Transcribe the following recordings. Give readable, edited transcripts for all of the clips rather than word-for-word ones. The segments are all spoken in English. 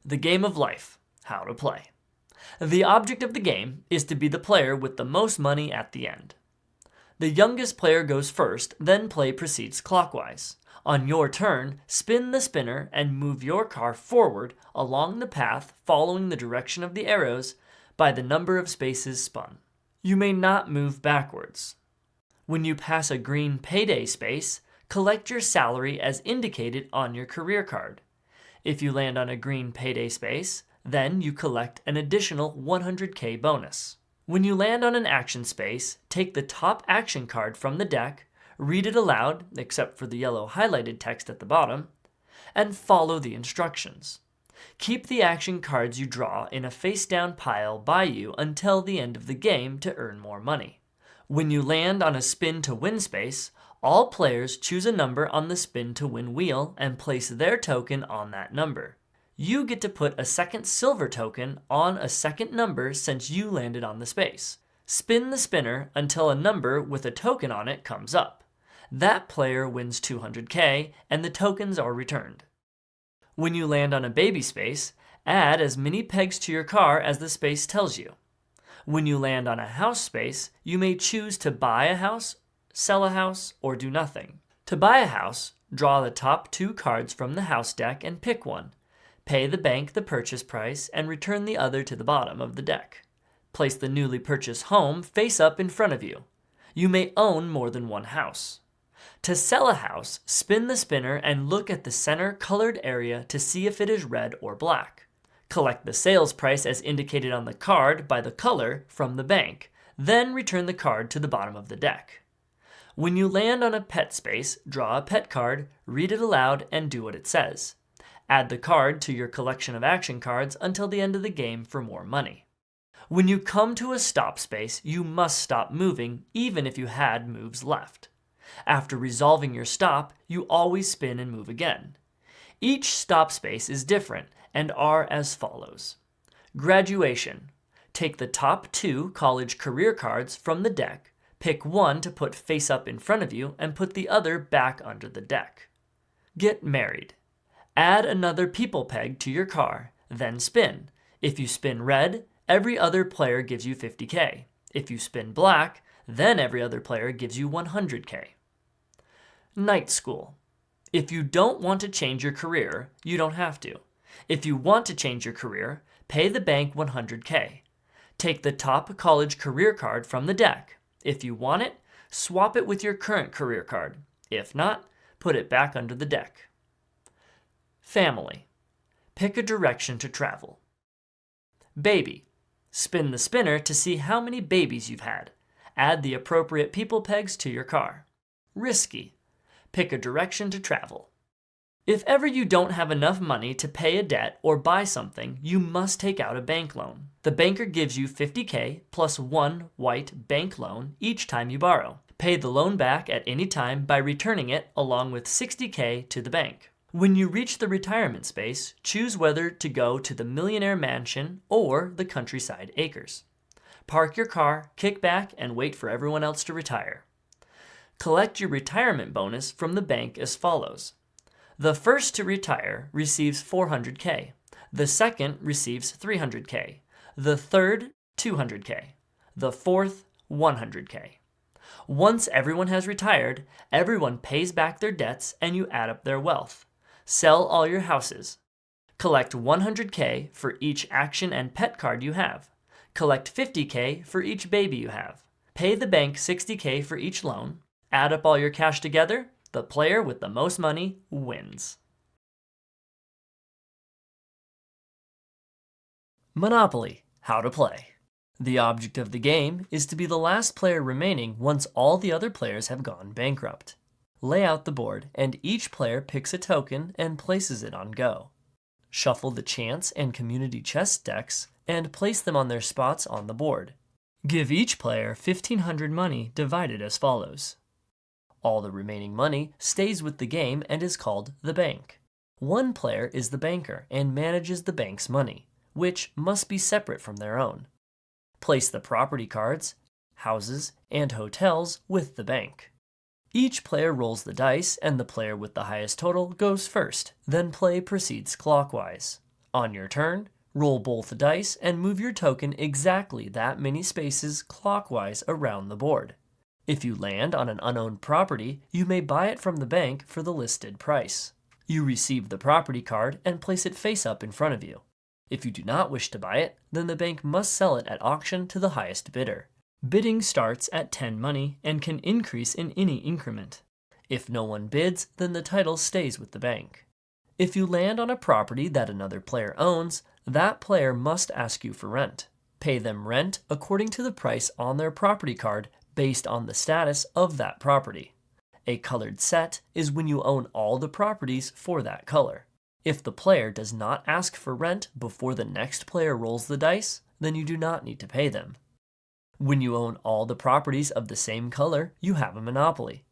The game of life, how to play. The object of the game is to be the player with the most money at the end. The youngest player goes first, then play proceeds clockwise. On your turn, spin the spinner and move your car forward along the path following the direction of the arrows by the number of spaces spun. You may not move backwards. When you pass a green payday space, collect your salary as indicated on your career card. If you land on a green payday space, then you collect an additional 100K bonus. When you land on an action space, take the top action card from the deck, read it aloud, except for the yellow highlighted text at the bottom, and follow the instructions. Keep the action cards you draw in a face-down pile by you until the end of the game to earn more money. When you land on a spin to win space, all players choose a number on the spin to win wheel and place their token on that number. You get to put a second silver token on a second number since you landed on the space. Spin the spinner until a number with a token on it comes up. That player wins 200K and the tokens are returned. When you land on a baby space, add as many pegs to your car as the space tells you. When you land on a house space, you may choose to buy a house, sell a house, or do nothing. To buy a house, draw the top 2 cards from the house deck and pick one. Pay the bank the purchase price and return the other to the bottom of the deck. Place the newly purchased home face up in front of you. You may own more than one house. To sell a house, spin the spinner and look at the center colored area to see if it is red or black. Collect the sales price as indicated on the card by the color from the bank, then return the card to the bottom of the deck. When you land on a pet space, draw a pet card, read it aloud, and do what it says. Add the card to your collection of action cards until the end of the game for more money. When you come to a stop space, you must stop moving even if you had moves left. After resolving your stop, you always spin and move again. Each stop space is different and are as follows. Graduation. Take the top 2 college career cards from the deck, pick one to put face up in front of you, and put the other back under the deck. Get married. Add another people peg to your car, then spin. If you spin red, every other player gives you 50K. If you spin black, then every other player gives you 100K. Night school. If you don't want to change your career, you don't have to. If you want to change your career, pay the bank 100K. Take the top college career card from the deck. If you want it, swap it with your current career card. If not, put it back under the deck. Family. Pick a direction to travel. Baby. Spin the spinner to see how many babies you've had. Add the appropriate people pegs to your car. Risky. Pick a direction to travel. If ever you don't have enough money to pay a debt or buy something, you must take out a bank loan. The banker gives you 50K plus 1 white bank loan each time you borrow. Pay the loan back at any time by returning it along with 60K to the bank. When you reach the retirement space, choose whether to go to the millionaire mansion or the countryside acres. Park your car, kick back, and wait for everyone else to retire. Collect your retirement bonus from the bank as follows. The first to retire receives 400K. The second receives 300K. The third, 200K. The fourth, 100K. Once everyone has retired, everyone pays back their debts and you add up their wealth. Sell all your houses. Collect 100K for each action and pet card you have. Collect 50K for each baby you have. Pay the bank 60K for each loan. Add up all your cash together. The player with the most money wins. Monopoly, how to play. The object of the game is to be the last player remaining once all the other players have gone bankrupt. Lay out the board, and each player picks a token and places it on go. Shuffle the chance and community chest decks and place them on their spots on the board. Give each player 1,500 money divided as follows. All the remaining money stays with the game and is called the bank. One player is the banker and manages the bank's money, which must be separate from their own. Place the property cards, houses, and hotels with the bank. Each player rolls the dice and the player with the highest total goes first, then play proceeds clockwise. On your turn, roll both dice and move your token exactly that many spaces clockwise around the board. If you land on an unowned property, you may buy it from the bank for the listed price. You receive the property card and place it face up in front of you. If you do not wish to buy it, then the bank must sell it at auction to the highest bidder. Bidding starts at 10 money and can increase in any increment. If no one bids, then the title stays with the bank. If you land on a property that another player owns, that player must ask you for rent. Pay them rent according to the price on their property card based on the status of that property. A colored set is when you own all the properties for that color. If the player does not ask for rent before the next player rolls the dice, then you do not need to pay them. When you own all the properties of the same color, you have a monopoly.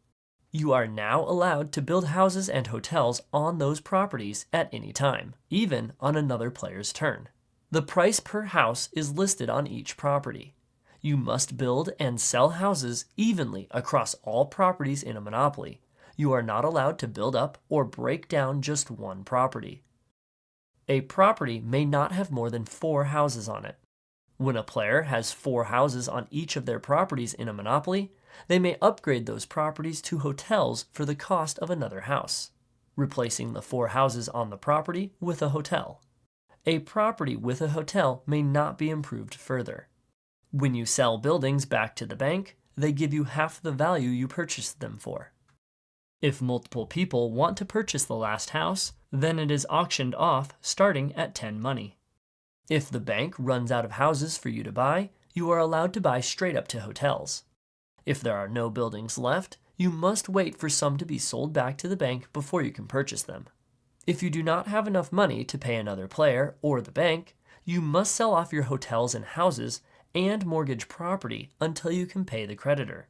You are now allowed to build houses and hotels on those properties at any time, even on another player's turn. The price per house is listed on each property. You must build and sell houses evenly across all properties in a monopoly. You are not allowed to build up or break down just one property. A property may not have more than 4 houses on it. When a player has 4 houses on each of their properties in a monopoly, they may upgrade those properties to hotels for the cost of another house, replacing the 4 houses on the property with a hotel. A property with a hotel may not be improved further. When you sell buildings back to the bank, they give you half the value you purchased them for. If multiple people want to purchase the last house, then it is auctioned off starting at 10 money. If the bank runs out of houses for you to buy, you are allowed to buy straight up to hotels. If there are no buildings left, you must wait for some to be sold back to the bank before you can purchase them. If you do not have enough money to pay another player or the bank, you must sell off your hotels and houses and mortgage property until you can pay the creditor.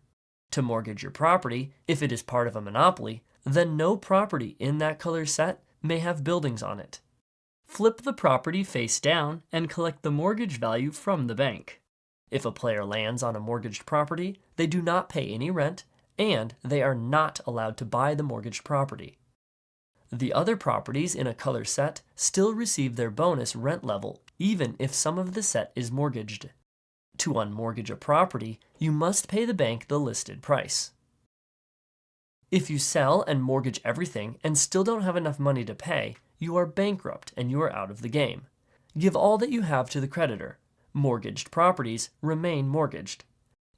To mortgage your property, if it is part of a monopoly, then no property in that color set may have buildings on it. Flip the property face down and collect the mortgage value from the bank. If a player lands on a mortgaged property, they do not pay any rent, and they are not allowed to buy the mortgaged property. The other properties in a color set still receive their bonus rent level even if some of the set is mortgaged. To unmortgage a property, you must pay the bank the listed price. If you sell and mortgage everything and still don't have enough money to pay, you are bankrupt and you are out of the game. Give all that you have to the creditor. Mortgaged properties remain mortgaged.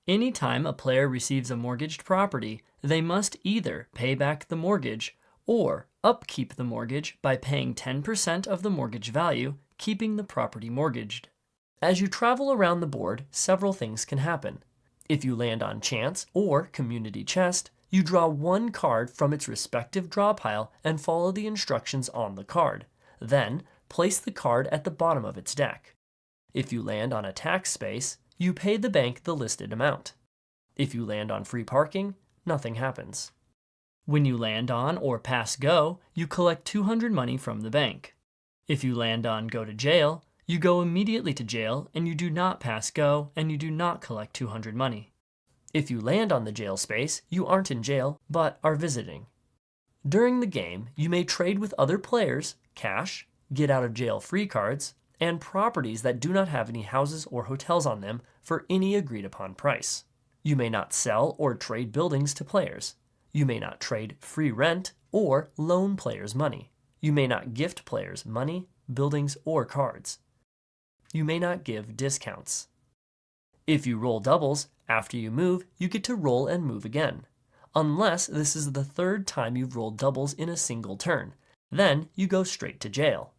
Anytime a player receives a mortgaged property, they must either pay back the mortgage or upkeep the mortgage by paying 10% of the mortgage value, keeping the property mortgaged. As you travel around the board, several things can happen. If you land on chance or community chest, you draw one card from its respective draw pile and follow the instructions on the card. Then, place the card at the bottom of its deck. If you land on a tax space, you pay the bank the listed amount. If you land on free parking, nothing happens. When you land on or pass go, you collect 200 money from the bank. If you land on go to jail, you go immediately to jail and you do not pass go and you do not collect 200 money. If you land on the jail space, you aren't in jail, but are visiting. During the game, you may trade with other players, cash, get out of jail free cards, and properties that do not have any houses or hotels on them for any agreed upon price. You may not sell or trade buildings to players. You may not trade free rent or loan players money. You may not gift players money, buildings, or cards. You may not give discounts. If you roll doubles, after you move, you get to roll and move again. Unless this is the 3rd time you've rolled doubles in a single turn, then you go straight to jail.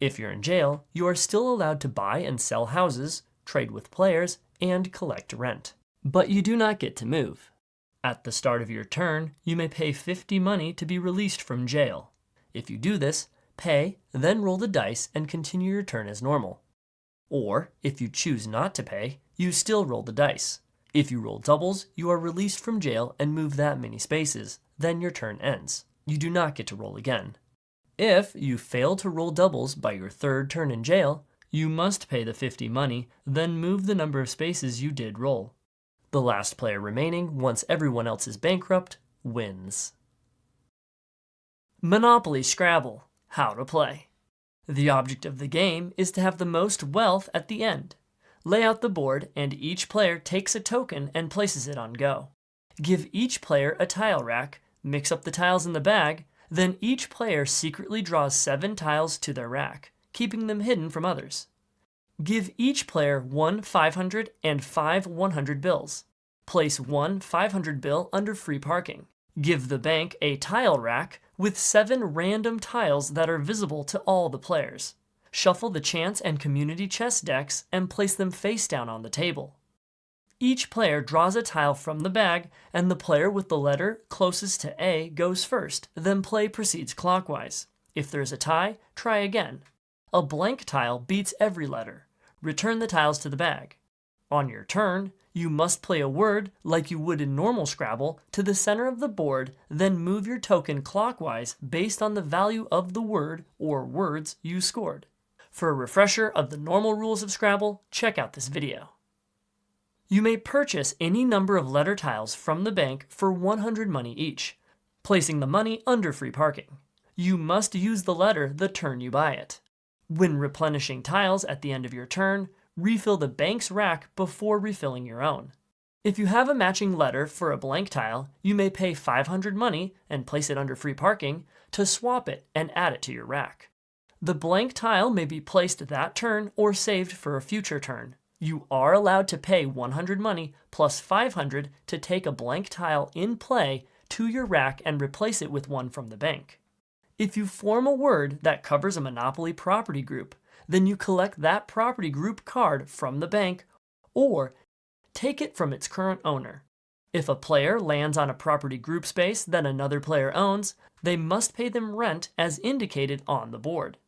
If you're in jail, you are still allowed to buy and sell houses, trade with players, and collect rent. But you do not get to move. At the start of your turn, you may pay 50 money to be released from jail. If you do this, pay, then roll the dice and continue your turn as normal. Or, if you choose not to pay, you still roll the dice. If you roll doubles, you are released from jail and move that many spaces. Then your turn ends. You do not get to roll again. If you fail to roll doubles by your 3rd turn in jail, you must pay the 50 money, then move the number of spaces you did roll. The last player remaining, once everyone else is bankrupt, wins. Monopoly Scrabble. How to play. The object of the game is to have the most wealth at the end. Lay out the board and each player takes a token and places it on go. Give each player a tile rack, mix up the tiles in the bag, then each player secretly draws 7 tiles to their rack, keeping them hidden from others. Give each player 1 500 and 5 100 bills. Place 1 500 bill under free parking. Give the bank a tile rack with 7 random tiles that are visible to all the players. Shuffle the chance and community chest decks and place them face down on the table. Each player draws a tile from the bag, and the player with the letter closest to A goes first, then play proceeds clockwise. If there's a tie, try again. A blank tile beats every letter. Return the tiles to the bag. On your turn, you must play a word, like you would in normal Scrabble, to the center of the board, then move your token clockwise based on the value of the word or words you scored. For a refresher of the normal rules of Scrabble, check out this video. You may purchase any number of letter tiles from the bank for 100 money each, placing the money under free parking. You must use the letter the turn you buy it. When replenishing tiles at the end of your turn, refill the bank's rack before refilling your own. If you have a matching letter for a blank tile, you may pay 500 money and place it under free parking to swap it and add it to your rack. The blank tile may be placed that turn or saved for a future turn. You are allowed to pay 100 money plus 500 to take a blank tile in play to your rack and replace it with one from the bank. If you form a word that covers a Monopoly property group, then you collect that property group card from the bank or take it from its current owner. If a player lands on a property group space that another player owns, they must pay them rent as indicated on the board.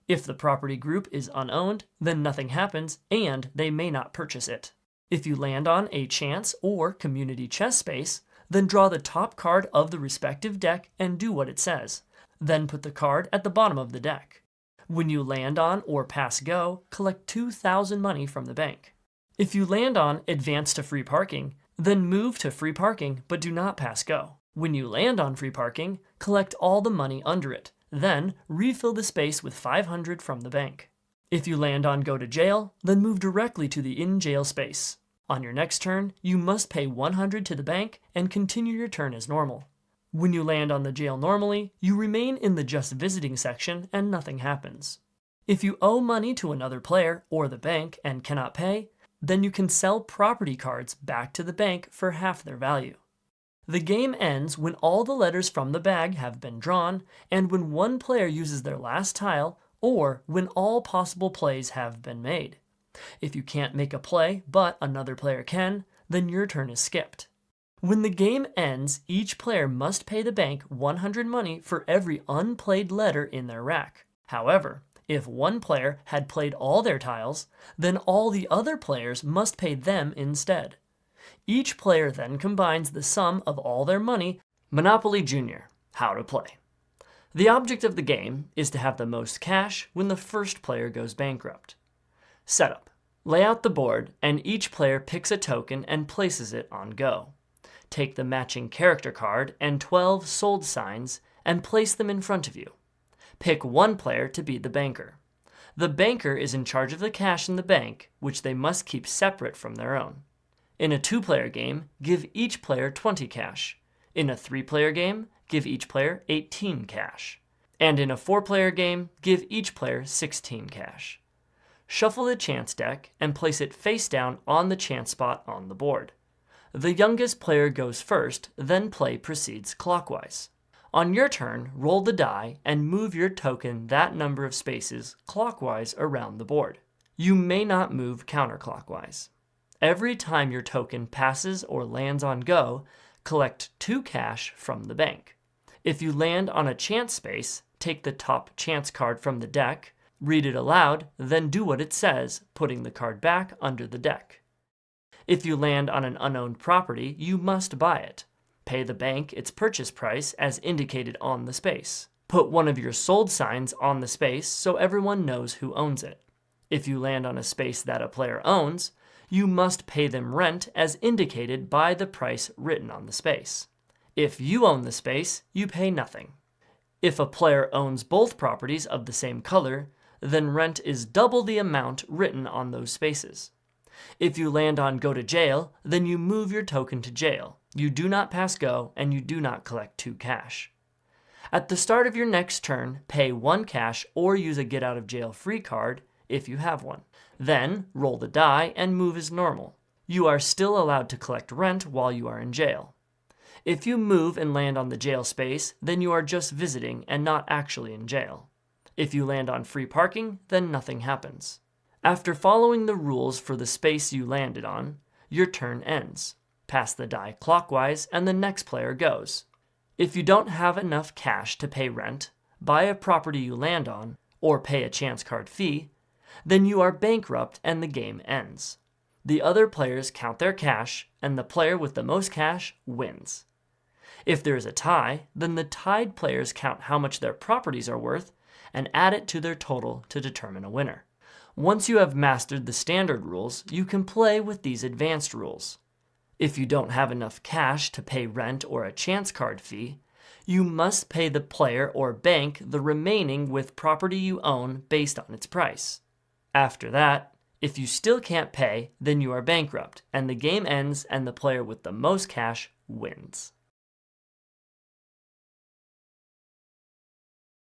If the property group is unowned, then nothing happens and they may not purchase it. If you land on a chance or community chess space, then draw the top card of the respective deck and do what it says. Then put the card at the bottom of the deck. When you land on or pass go, collect 2,000 money from the bank. If you land on advance to free parking, then move to free parking but do not pass go. When you land on free parking, collect all the money under it. Then refill the space with 500 from the bank. If you land on go to jail, then move directly to the in jail space. On your next turn, you must pay 100 to the bank and continue your turn as normal. When you land on the jail normally, you remain in the just visiting section and nothing happens. If you owe money to another player or the bank and cannot pay, then you can sell property cards back to the bank for half their value. The game ends when all the letters from the bag have been drawn and when one player uses their last tile or when all possible plays have been made. If you can't make a play but another player can, then your turn is skipped. When the game ends, each player must pay the bank 100 money for every unplayed letter in their rack. However, if one player had played all their tiles, then all the other players must pay them instead. Each player then combines the sum of all their money. Monopoly Junior, how to play. The object of the game is to have the most cash when the first player goes bankrupt. Setup. Lay out the board and each player picks a token and places it on go. Take the matching character card and 12 sold signs and place them in front of you. Pick one player to be the banker. The banker is in charge of the cash in the bank, which they must keep separate from their own. In a 2-player game, give each player 20 cash. In a 3-player game, give each player 18 cash. And in a 4-player game, give each player 16 cash. Shuffle the chance deck and place it face down on the chance spot on the board. The youngest player goes first, then play proceeds clockwise. On your turn, roll the die and move your token that number of spaces clockwise around the board. You may not move counterclockwise. Every time your token passes or lands on go, collect 2 cash from the bank. If you land on a chance space, take the top chance card from the deck, read it aloud, then do what it says, putting the card back under the deck. If you land on an unowned property, you must buy it. Pay the bank its purchase price as indicated on the space. Put one of your sold signs on the space so everyone knows who owns it. If you land on a space that a player owns, you must pay them rent as indicated by the price written on the space. If you own the space, you pay nothing. If a player owns both properties of the same color, then rent is double the amount written on those spaces. If you land on go to jail, then you move your token to jail. You do not pass go, and you do not collect 2 cash. At the start of your next turn, pay 1 cash or use a get out of jail free card if you have one. Then roll the die and move as normal. You are still allowed to collect rent while you are in jail. If you move and land on the jail space, then you are just visiting and not actually in jail. If you land on free parking, then nothing happens. After following the rules for the space you landed on, your turn ends. Pass the die clockwise and the next player goes. If you don't have enough cash to pay rent, buy a property you land on, or pay a chance card fee, then you are bankrupt and the game ends. The other players count their cash, and the player with the most cash wins. If there is a tie, then the tied players count how much their properties are worth and add it to their total to determine a winner. Once you have mastered the standard rules, you can play with these advanced rules. If you don't have enough cash to pay rent or a chance card fee, you must pay the player or bank the remaining with property you own based on its price. After that, if you still can't pay, then you are bankrupt, and the game ends and the player with the most cash wins.